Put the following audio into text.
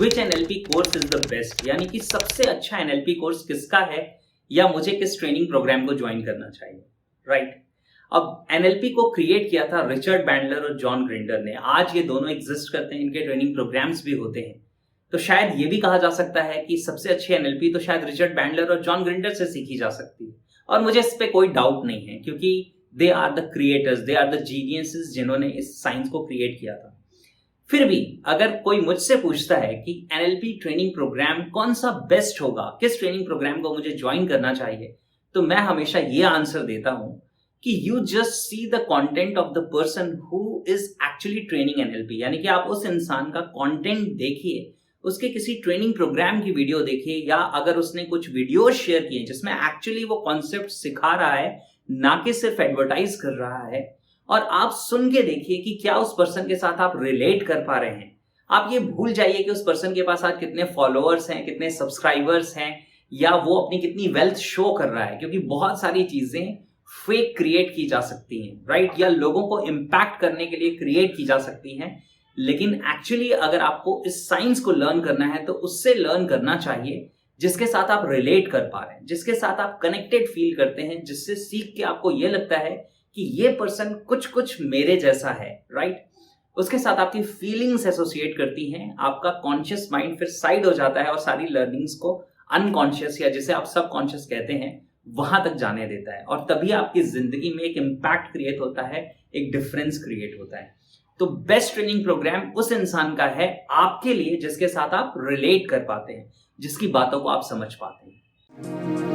Which NLP course is the best, यानी कि सबसे अच्छा एनएलपी कोर्स किसका है या मुझे किस ट्रेनिंग प्रोग्राम को ज्वाइन करना चाहिए, राइट? अब एनएलपी को क्रिएट किया था रिचर्ड बैंडलर और जॉन ग्रिंडर ने। आज ये दोनों एग्जिस्ट करते हैं, इनके ट्रेनिंग प्रोग्राम्स भी होते हैं। तो शायद ये भी कहा जा सकता है कि सबसे अच्छी एनएलपी तो शायद रिचर्ड बैंडलर और जॉन ग्रिंडर से सीखी जा सकती है। और मुझे इस पे कोई डाउट नहीं है, क्योंकि they are the creators, they are the geniuses जिन्होंने इस साइंस को क्रिएट किया था। फिर भी अगर कोई मुझसे पूछता है कि एनएलपी ट्रेनिंग प्रोग्राम कौन सा बेस्ट होगा, किस ट्रेनिंग प्रोग्राम को मुझे ज्वाइन करना चाहिए, तो मैं हमेशा ये आंसर देता हूं कि you just see the content of the person who is actually training NLP. यानी कि आप उस इंसान का कंटेंट देखिए, उसके किसी ट्रेनिंग प्रोग्राम की वीडियो देखिए, या अगर उसने कुछ वीडियो शेयर किए जिसमें एक्चुअली वो कॉन्सेप्ट सिखा रहा है, ना कि सिर्फ एडवर्टाइज कर रहा है, और आप सुन के देखिए कि क्या उस पर्सन के साथ आप रिलेट कर पा रहे हैं। आप ये भूल जाइए कि उस पर्सन के पास आज कितने फॉलोअर्स हैं, कितने सब्सक्राइबर्स हैं, या वो अपनी कितनी वेल्थ शो कर रहा है, क्योंकि बहुत सारी चीजें फेक क्रिएट की जा सकती हैं, राइट? या लोगों को इम्पैक्ट करने के लिए क्रिएट की जा सकती हैं। लेकिन एक्चुअली अगर आपको इस साइंस को लर्न करना है तो उससे लर्न करना चाहिए जिसके साथ आप रिलेट कर पा रहे हैं, जिसके साथ आप कनेक्टेड फील करते हैं, जिससे सीख के आपको ये लगता है कि ये पर्सन कुछ कुछ मेरे जैसा है, राइट? उसके साथ आपकी फीलिंग्स एसोसिएट करती हैं, आपका कॉन्शियस माइंड फिर साइड हो जाता है और सारी लर्निंग्स को अनकॉन्शियस, या जिसे आप सबकॉन्शियस कहते हैं, वहां तक जाने देता है। और तभी आपकी जिंदगी में एक इम्पैक्ट क्रिएट होता है, एक डिफरेंस क्रिएट होता है। तो बेस्ट ट्रेनिंग प्रोग्राम उस इंसान का है आपके लिए जिसके साथ आप रिलेट कर पाते हैं, जिसकी बातों को आप समझ पाते हैं।